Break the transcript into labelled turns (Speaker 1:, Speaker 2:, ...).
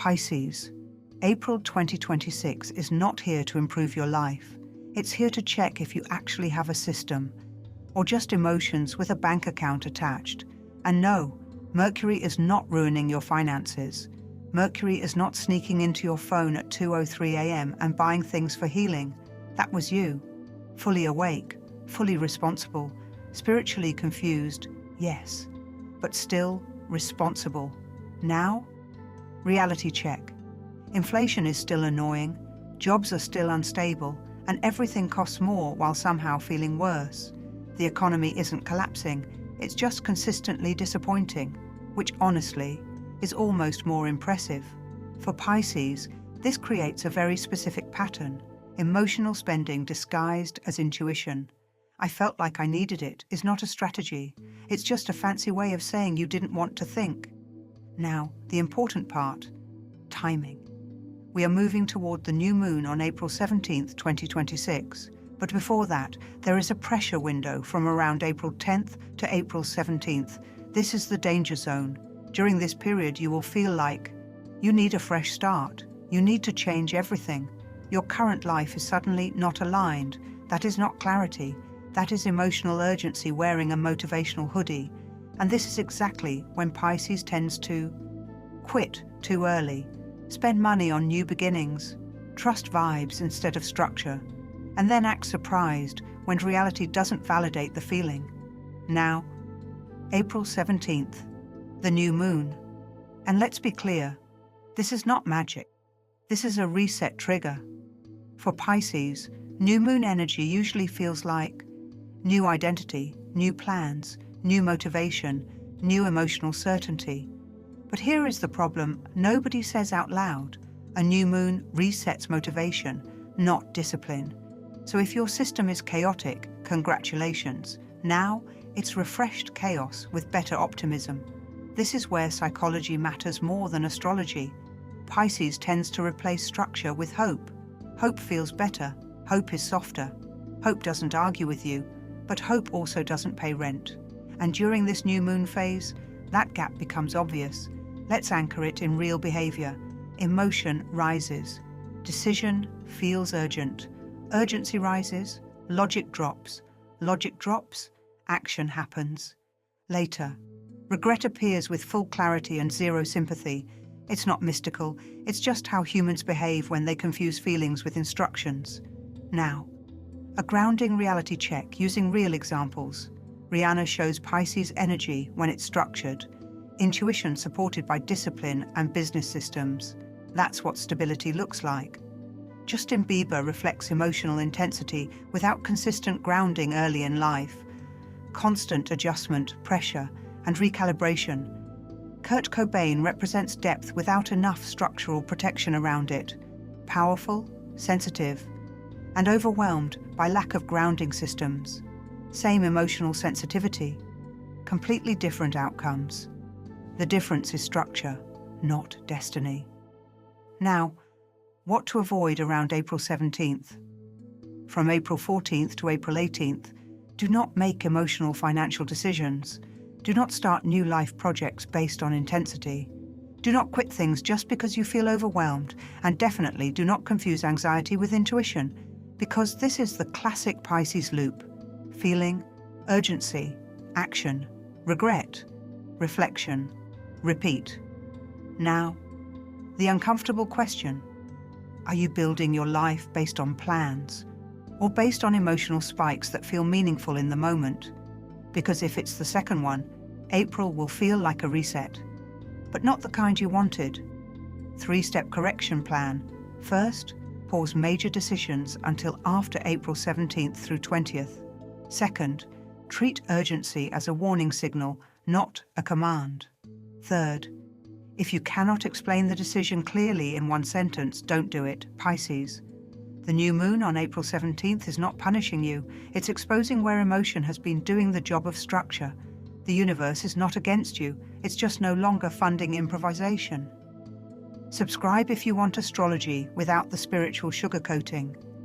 Speaker 1: Pisces, April 2026 is not here to improve your life. It's here to check if you actually have a system, or just emotions with a bank account attached. And no, Mercury is not ruining your finances. Mercury is not sneaking into your phone at 2:03 a.m. and buying things for healing. That was you. Fully awake, fully responsible, spiritually confused, yes, but still responsible. Now, reality check. Inflation is still annoying, jobs are still unstable, and everything costs more while somehow feeling worse. The economy isn't collapsing, it's just consistently disappointing, which honestly is almost more impressive. For Pisces, this creates a very specific pattern, emotional spending disguised as intuition. I felt like I needed it is not a strategy, it's just a fancy way of saying you didn't want to think. Now, the important part, timing. We are moving toward the new moon on April 17th, 2026. But before that, there is a pressure window from around April 10th to April 17th. This is the danger zone. During this period, you will feel like you need a fresh start. You need to change everything. Your current life is suddenly not aligned. That is not clarity. That is emotional urgency wearing a motivational hoodie. And this is exactly when Pisces tends to quit too early, spend money on new beginnings, trust vibes instead of structure, and then act surprised when reality doesn't validate the feeling. Now, April 17th, the new moon. And let's be clear, this is not magic. This is a reset trigger. For Pisces, new moon energy usually feels like new identity, new plans, new motivation, new emotional certainty. But here is the problem nobody says out loud. A new moon resets motivation, not discipline. So if your system is chaotic, congratulations. Now, it's refreshed chaos with better optimism. This is where psychology matters more than astrology. Pisces tends to replace structure with hope. Hope feels better. Hope is softer. Hope doesn't argue with you, but hope also doesn't pay rent. And during this new moon phase, that gap becomes obvious. Let's anchor it in real behavior. Emotion rises. Decision feels urgent. Urgency rises. Logic drops. Logic drops. Action happens. Later, regret appears with full clarity and zero sympathy. It's not mystical. It's just how humans behave when they confuse feelings with instructions. Now, a grounding reality check using real examples. Rihanna shows Pisces energy when it's structured. Intuition supported by discipline and business systems. That's what stability looks like. Justin Bieber reflects emotional intensity without consistent grounding early in life. Constant adjustment, pressure, and recalibration. Kurt Cobain represents depth without enough structural protection around it. Powerful, sensitive, and overwhelmed by lack of grounding systems. Same emotional sensitivity, completely different outcomes. The difference is structure, not destiny. Now, what to avoid around April 17th? From April 14th to April 18th, do not make emotional financial decisions. Do not start new life projects based on intensity. Do not quit things just because you feel overwhelmed, and definitely do not confuse anxiety with intuition, because this is the classic Pisces loop. Feeling, urgency, action, regret, reflection, repeat. Now, the uncomfortable question. Are you building your life based on plans, or based on emotional spikes that feel meaningful in the moment? Because if it's the second one, April will feel like a reset, but not the kind you wanted. 3-step correction plan. First, pause major decisions until after April 17th through 20th. Second, treat urgency as a warning signal, not a command. Third, if you cannot explain the decision clearly in one sentence, don't do it, Pisces. The new moon on April 17th is not punishing you, it's exposing where emotion has been doing the job of structure. The universe is not against you, it's just no longer funding improvisation. Subscribe if you want astrology without the spiritual sugarcoating.